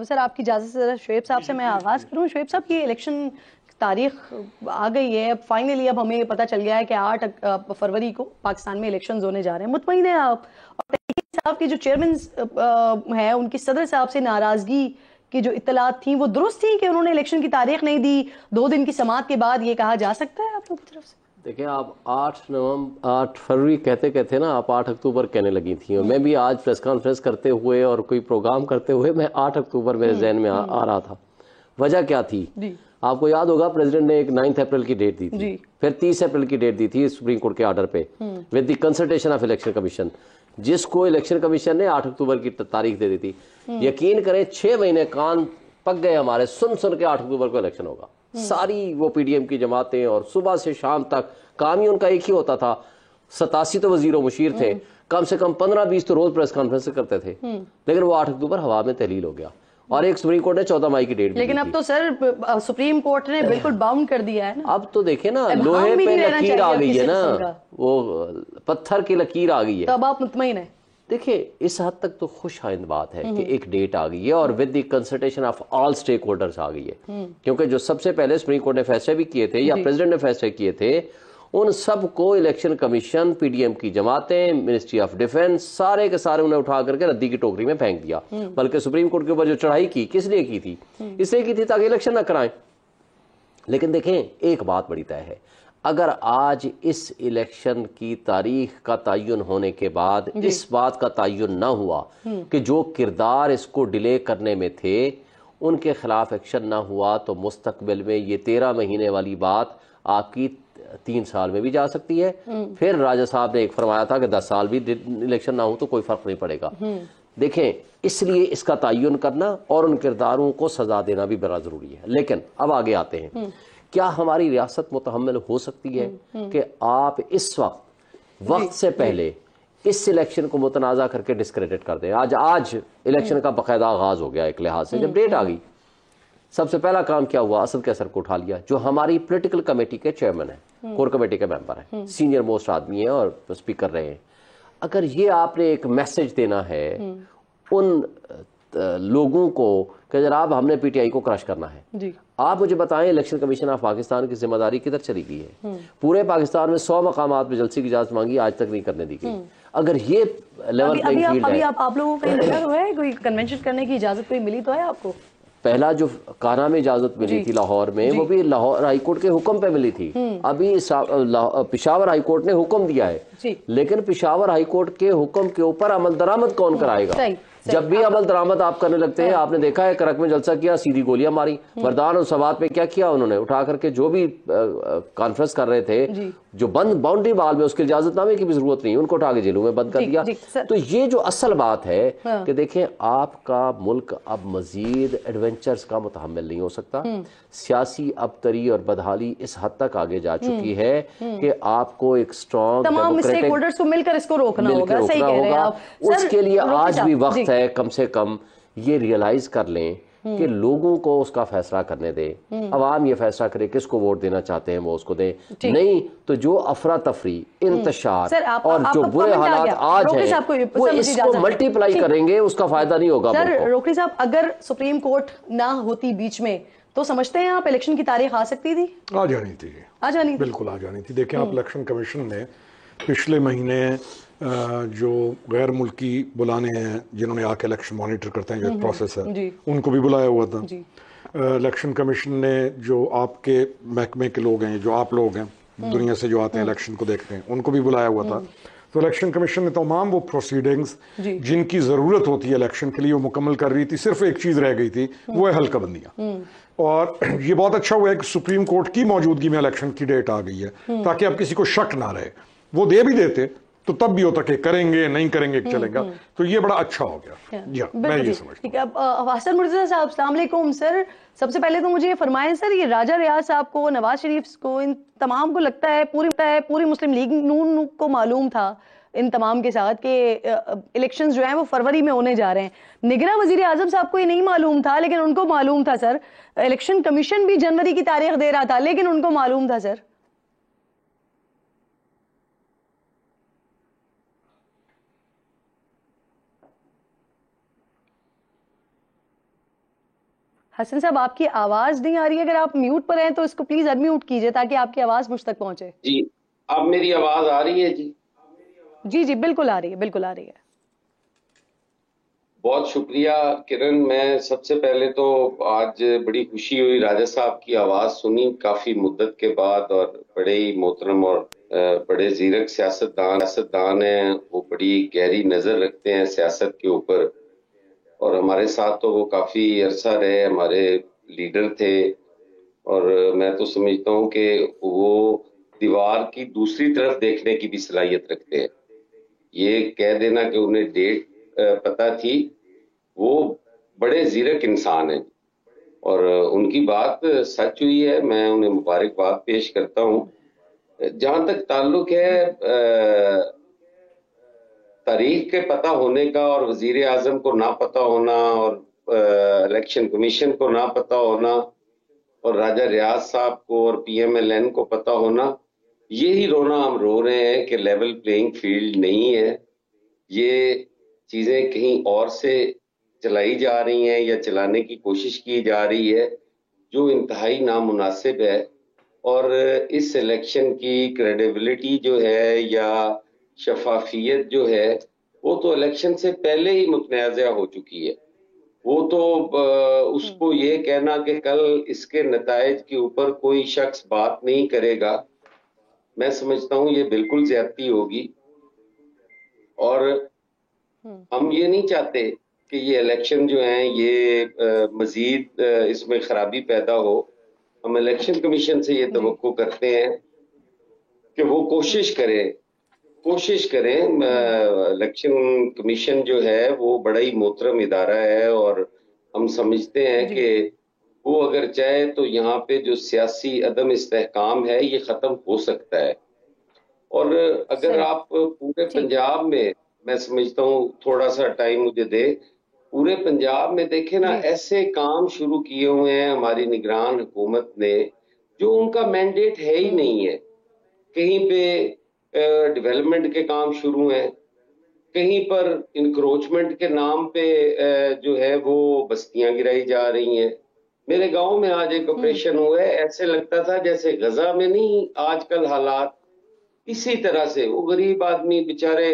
Sir आपकी इजाज़त से ज़रा शुएब साहब से मैं आगाज़ करूँ। शुएब साहब की इलेक्शन तारीख आ गई है, अब फाइनली अब हमें पता चल गया है कि 8 फरवरी को पाकिस्तान में इलेक्शंस होने जा रहे हैं। मुतमईन हैं आप? और तहरीक साहब के जो चेयरमैन हैं उनकी सदर साहब से नाराज़गी की जो इत्तलात थी वो दुरुस्त थी कि उन्होंने इलेक्शन की तारीख नहीं दी? 2 दिन की समाअत के बाद ये कहा जा सकता है आप लोगों की तरफ से? देखिए, आप 8 फरवरी कहते कहते ना आप 8 अक्टूबर कहने लगी थी, और मैं भी आज प्रेस कॉन्फ्रेंस करते हुए और कोई प्रोग्राम करते हुए मैं 8 अक्टूबर मेरे जहन में आ रहा था। वजह क्या थी? आपको याद होगा प्रेसिडेंट ने एक 9 अप्रैल की डेट दी थी, फिर 30 अप्रैल की डेट दी थी सुप्रीम कोर्ट के ऑर्डर पे with the consultation of election commission, जिसको इलेक्शन कमीशन ने 8 अक्टूबर की तारीख दे दी थी। यकीन करें 6 महीने कान पक गए हमारे सुन सुन के 8 अक्टूबर को इलेक्शन होगा। सारी वो पीडीएम की जमातें, और सुबह से शाम तक काम ही उनका एक ही होता था। 87 तो वजीर मुशीर थे, कम से कम 15-20 तो रोज प्रेस कॉन्फ्रेंस करते थे, लेकिन वो 8 अक्टूबर हवा में तहलील हो गया। और एक सुप्रीम कोर्ट ने 14 मई की डेट, लेकिन अब तो सर सुप्रीम कोर्ट ने बिल्कुल बाउंड कर दिया है ना। अब तो देखिए ना, लोहे पे लकीर आ गई है ना, वो पत्थर की लकीर आ गई है। तो अब आप मुतमईन है? देखिए, इस हद तक तो खुश आइंद बात है कि एक डेट आ गई है और with the consultation of all stakeholders आ गई है। क्योंकि जो सबसे पहले सुप्रीम कोर्ट ने फैसले भी किए थे या प्रेसिडेंट ने फैसले किए थे, उन सबको इलेक्शन कमीशन, पीडीएम की जमातें, मिनिस्ट्री ऑफ डिफेंस, सारे के सारे उन्हें उठा करके रद्दी की टोकरी में फेंक दिया। बल्कि सुप्रीम कोर्ट के ऊपर जो चढ़ाई की, किस लिए की थी? इसलिए की थी ताकि इलेक्शन ना कराएं। लेकिन देखें, एक बात बड़ी तय है, अगर आज इस इलेक्शन की तारीख का तयन होने के बाद इस बात का तयन ना हुआ कि जो किरदार इसको डिले करने में थे उनके खिलाफ एक्शन ना हुआ, तो मुस्तकबिल में ये 13 महीने वाली बात आपकी 3 साल में भी जा सकती है। फिर राजा साहब ने एक फरमाया था कि 10 साल भी इलेक्शन ना हो तो कोई फर्क नहीं पड़ेगा। देखें, इसलिए इसका तयन करना और उन किरदारों को सजा देना भी बड़ा जरूरी है। लेकिन अब आगे आते हैं, क्या हमारी रियासत मुतहम्मिल हो सकती है कि आप इस वक्त से पहले इस इलेक्शन को मुतनाज़ा करके डिस्क्रेडिट कर दें? आज इलेक्शन का बाकायदा आगाज हो गया एक लिहाज से। जब डेट आ गई, सबसे पहला काम क्या हुआ? असद कैसर को उठा लिया, जो हमारी पॉलिटिकल कमेटी के चेयरमैन है, कोर कमेटी के मेंबर है, सीनियर मोस्ट आदमी है और स्पीकर रहे हैं। अगर ये आपने एक मैसेज देना है उन लोगों को कि जनाब हमने पीटीआई को क्रश करना है, आप मुझे बताएं इलेक्शन कमीशन ऑफ पाकिस्तान की जिम्मेदारी किधर चली गई है? पूरे पाकिस्तान में 100 मकामात पे जलसे की इजाजत मांगी, आज तक नहीं करने दी गई। अगर ये लेवल प्लेइंग फील्ड है, आप लोगों का मिला हुआ है कोई कन्वेंशन करने की इजाजत कोई मिली तो है आपको? पहला जो काना में इजाजत मिली थी लाहौर में, वो भी लाहौर हाईकोर्ट के हुक्म पे मिली थी। अभी पिशावर हाईकोर्ट ने हुक्म दिया है, लेकिन पिशावर हाईकोर्ट के हुक्म के ऊपर अमल दरामद कौन कराएगा? जब भी अमल दरामद आप करने लगते हैं, आपने देखा है करक में जलसा किया, सीधी गोलियां मारी। मर्दान और सवात पे क्या किया उन्होंने? उठा करके जो भी कॉन्फ्रेंस कर रहे थे, जो बंद बाउंड्री वाल में, उसके इजाजतनामे की भी जरूरत नहीं, उनको उठा के जेलों में बंद कर दिया। तो ये जो असल बात है कि देखें, आपका मुल्क अब मजीद एडवेंचर्स का मुतहम्मिल नहीं हो सकता। सियासी अबतरी और बदहाली इस हद तक आगे जा चुकी है कि आपको एक स्ट्रॉन्ग तमाम स्टेक होल्डर्स को मिलकर इसको रोकना होगा। सही कह रहे हैं आप। उसके लिए आज भी वक्त है, कम से कम ये रियलाइज कर लें कि लोगों को उसका फैसला करने दें। अवाम ये फैसला करे किसको वोट देना चाहते हैं, वो उसको दें। नहीं तो जो अफरा तफरी, इंतशार और जो बुरे हालात आज हैं, वो इसको मल्टीप्लाई करेंगे, उसका फायदा नहीं होगा। सर रोकड़ी साहब, अगर सुप्रीम कोर्ट ना होती बीच में, तो समझते हैं आप इलेक्शन की तारीख आ सकती थी? आ जानी थी, बिल्कुल आ जानी थी। देखिए, आप इलेक्शन कमीशन ने पिछले महीने जो गैर मुल्की बुलाने हैं, जिन्होंने आके इलेक्शन मॉनिटर करते हैं, जो प्रोसेस है, उनको भी बुलाया हुआ था। इलेक्शन कमीशन ने जो आपके महकमे के लोग हैं, जो आप लोग हैं दुनिया से जो आते हैं इलेक्शन को देखते हैं, उनको भी बुलाया हुआ था। तो इलेक्शन कमीशन ने तमाम वो प्रोसीडिंग्स जिनकी जरूरत होती है इलेक्शन के लिए वो मुकम्मल कर रही थी। सिर्फ एक चीज रह गई थी, वो है हल्काबंदियां। और ये बहुत अच्छा हुआ है कि सुप्रीम कोर्ट की मौजूदगी में इलेक्शन की डेट आ गई है, ताकि अब किसी को शक ना रहे। वो दे भी देते तो तब भी होता कि करेंगे नहीं करेंगे चलेगा। तो ये बड़ा अच्छा हो गया। मैं ये समझता हूं। हसन मुर्तज़ा साहब, अस्सलाम वालेकुम सर। सबसे पहले तो मुझे ये फरमाएं सर, ये राजा रियाज साहब को, नवाज शरीफ को, इन तमाम को लगता है पूरी मुस्लिम लीग नून को मालूम था इन तमाम के साथ कि इलेक्शंस जो हैं वो फरवरी में होने जा रहे हैं। निगरान वजीर आजम साहब को ये नहीं मालूम था, लेकिन उनको मालूम था सर। इलेक्शन कमीशन भी जनवरी की तारीख दे रहा था, लेकिन उनको मालूम था सर। हसन साहब, आपकी आवाज नहीं आ रही है, अगर आप म्यूट पर हैं तो इसको प्लीज अनम्यूट कीजिए ताकि आपकी आवाज मुझ तक पहुंचे। जी, अब मेरी आवाज आ रही है जी? जी जी बिल्कुल आ रही है, बिल्कुल आ रही है। बहुत शुक्रिया किरण। मैं सबसे पहले तो आज बड़ी खुशी हुई, राजा साहब की आवाज सुनी काफी मुद्दत के बाद, और बड़े ही मोहतरम और बड़े जीरक सियासतदान हैं। वो बड़ी गहरी नजर रखते हैं सियासत के ऊपर, और हमारे साथ तो वो काफी अरसा रहे, हमारे लीडर थे। और मैं तो समझता हूँ कि वो दीवार की दूसरी तरफ देखने की भी सलाहियत रखते हैं। ये कह देना कि उन्हें डेट पता थी, वो बड़े जीरक इंसान हैं और उनकी बात सच हुई है। मैं उन्हें मुबारकबाद पेश करता हूँ। जहां तक ताल्लुक है तारीख के पता होने का और वजीर आजम को ना पता होना और इलेक्शन कमीशन को ना पता होना और राजा रियाज साहब को और PMLN को पता होना, यही रोना हम रो रहे हैं कि लेवल प्लेइंग फील्ड नहीं है। ये चीजें कहीं और से चलाई जा रही हैं या चलाने की कोशिश की जा रही है, जो इंतहाई नामुनासिब है। और इस इलेक्शन की क्रेडिबिलिटी जो है या शफाफियत जो है, वो तो इलेक्शन से पहले ही मुतनाज़ा हो चुकी है। वो तो उसको ये कहना कि कल इसके नतायज के ऊपर कोई शख्स बात नहीं करेगा, मैं समझता हूँ ये बिल्कुल ज्यादती होगी। और हम ये नहीं चाहते कि ये इलेक्शन जो है ये मजीद इसमें खराबी पैदा हो। हम इलेक्शन कमीशन से ये तवक्को करते हैं कि वो कोशिश करें। इलेक्शन कमीशन जो है वो बड़ा ही मोहतरम इदारा है, और हम समझते हैं कि वो अगर चाहे तो यहाँ पे जो सियासी अदम इस्तेहकाम है ये खत्म हो सकता है। और अगर आप पूरे पंजाब में, मैं समझता हूँ थोड़ा सा टाइम मुझे दे, पूरे पंजाब में देखें ना, ऐसे काम शुरू किए हुए हैं हमारी निगरान हुकूमत ने जो उनका मैंडेट है ही नहीं है। कहीं पे डेवलपमेंट के काम शुरू हैं, कहीं पर इंक्रोचमेंट के नाम पे जो है वो बस्तियां गिराई जा रही हैं। मेरे गांव में आज एक ऑपरेशन हुआ है, ऐसे लगता था जैसे गजा में नहीं आजकल हालात, इसी तरह से वो गरीब आदमी बेचारे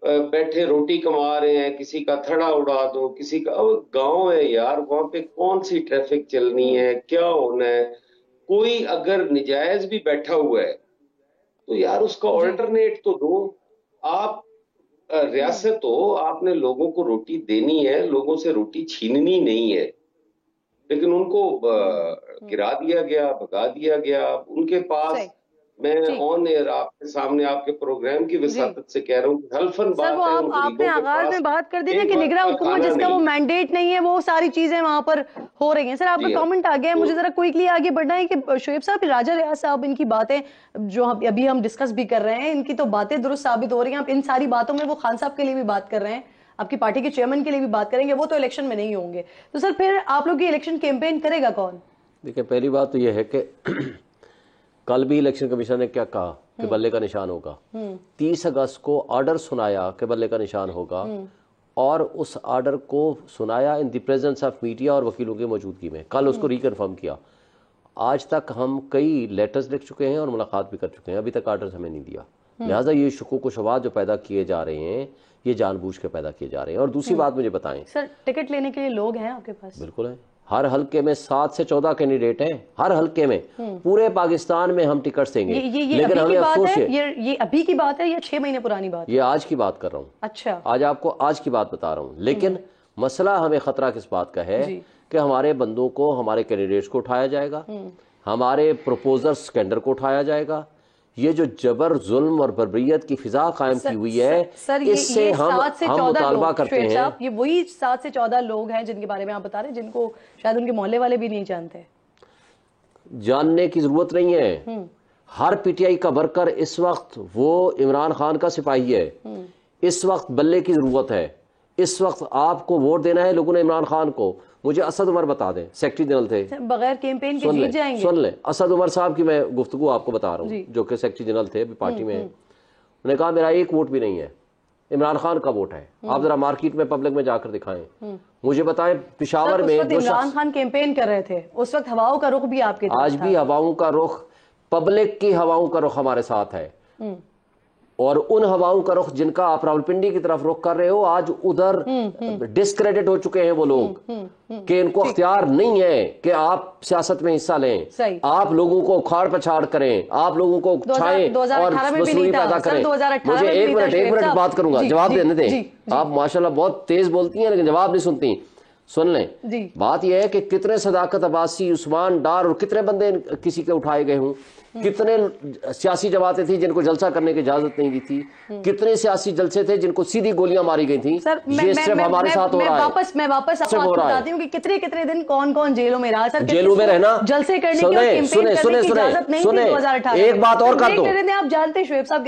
बैठे रोटी कमा रहे हैं, किसी का थड़ा उड़ा दो, किसी का। गांव है यार, वहां पे कौन सी ट्रैफिक चलनी है, क्या होना है। कोई अगर निजायज भी बैठा हुआ है तो यार उसका ऑल्टरनेट तो दो। आप रियासत हो, आपने लोगों को रोटी देनी है, लोगों से रोटी छीननी नहीं है। लेकिन उनको गिरा दिया गया, भगा दिया गया। उनके पास, मैं ऑन एयर आपके सामने आपके प्रोग्राम की वसातत से कह रहा हूँ, हल्फन बात है। आपने आगाज में बात कर दी ना कि निगरान हुकूमत जिसका वो मैंडेट नहीं है, वो सारी चीजें वहां पर हो रही हैं। सर आपका कमेंट आ गया है, मुझे जरा क्विकली आगे बढ़ना है कि शोएब साहब, राजा रियाज साहब, इनकी बातें जो अभी हम डिस्कस भी कर रहे हैं, इनकी तो बातें दुरुस्त साबित हो रही हैं। आप इन सारी बातों में वो खान साहब के लिए भी बात कर रहे हैं, आपकी पार्टी के चेयरमैन के लिए भी बात करेंगे, वो तो इलेक्शन में नहीं होंगे। तो सर फिर आप लोग की इलेक्शन कैंपेन करेगा कौन? देखिए, पहली बात तो यह है कि कल भी इलेक्शन कमीशन ने क्या कहा कि बल्ले का निशान होगा। 30 अगस्त को ऑर्डर सुनाया कि बल्ले का निशान होगा, और उस ऑर्डर को सुनाया in the presence of media और वकीलों की मौजूदगी में। कल उसको रिकन्फर्म किया। आज तक हम कई लेटर्स लिख चुके हैं और मुलाकात भी कर चुके हैं, अभी तक ऑर्डर हमें नहीं दिया। लिहाजा ये शुकूक व शुबहात जो पैदा किए जा रहे हैं, ये जानबूझ के पैदा किए जा रहे हैं। और दूसरी बात मुझे बताएं, सर टिकट लेने के लिए लोग हैं आपके पास? बिल्कुल है। हर हल्के में 7 से 14 कैंडिडेट हैं, हर हल्के में। पूरे पाकिस्तान में हम टिकट देंगे। लेकिन हमें अफसोस है, ये अभी की बात है या 6 महीने पुरानी बात? ये आज की बात कर रहा हूँ। अच्छा, आज आपको आज की बात बता रहा हूँ। लेकिन मसला हमें खतरा किस बात का है कि हमारे बंदों को, हमारे कैंडिडेट्स को उठाया जाएगा, हमारे प्रपोजर्स कैंडर को उठाया जाएगा। ये जो जबर, जुल्म और बर्बरियत की फिजा कायम की हुई है, इससे हम मुतालबा करते हैं। ये वही 7 से 14 लोग हैं जिनके बारे में आप बता रहे हैं, जिनको शायद उनके मोहल्ले वाले भी नहीं जानते। जानने की जरूरत नहीं है। हर PTI का वर्कर इस वक्त वो इमरान खान का सिपाही है। इस वक्त बल्ले की जरूरत है। इस वक्त आपको वोट देना है लोगों ने इमरान खान को। मुझे असद उमर बता दें, सेक्रेटरी जनरल थे, बगैर कैंपेन के जीत जाएंगे। सुन ले, असद उमर साहब की मैं गुफ्तगू आपको बता रहा हूँ, जो कि सेक्रेटरी जनरल थे अभी पार्टी में। उन्होंने कहा मेरा एक वोट भी नहीं है, इमरान खान का वोट है। आप जरा मार्केट में पब्लिक में जाकर दिखाएं, मुझे बताएं पिशावर उस में वक्त जो इमरान खान कैंपेन कर रहे थे, उस वक्त हवाओं का रुख भी आपके तरफ आज था। भी हवाओं का रुख, पब्लिक की हवाओं का रुख हमारे साथ है, और उन हवाओं का रुख जिनका आप रावलपिंडी की तरफ रुख कर रहे हो, आज उधर डिस्क्रेडिट हो चुके हैं वो लोग कि इनको अख्तियार नहीं है कि आप सियासत में हिस्सा लें, सही। आप लोगों को उखाड़ पछाड़ करें, आप लोगों को छाएं और 2018 में भी मसूरी नहीं था। पैदा सर, करें। 2018 मुझे में भी एक नहीं था, मिनट शोएब साहब। बात करूंगा, जी, जवाब जी, देने दें। जी, जी। आप माशाल्लाह बहुत तेज बोलती हैं लेकिन जवाब नहीं सुनती। सुन लें, जी। बात यह है कि कितने सदाकत अब्बासी, उस्मान डार और कितने बंदे किसी के उठाए गए हों, कितने सियासी जमातें थी जिनको जलसा करने की इजाजत नहीं दी थी, कितने सियासी जलसे थे जिनको सीधी गोलियां मारी गई थी। सर, ये सिर्फ हमारे साथ हो रहा है। मैं वापस आपको बताती हूँ कि कितने कितने दिन कौन कौन जेलों में रहा। सर, जेलों में रहना, जलसे करने की और सुने कैंपेन करने की इजाजत नहीं थी 2018 एक बात और कर दो। आप जानते हैं शोएब साहब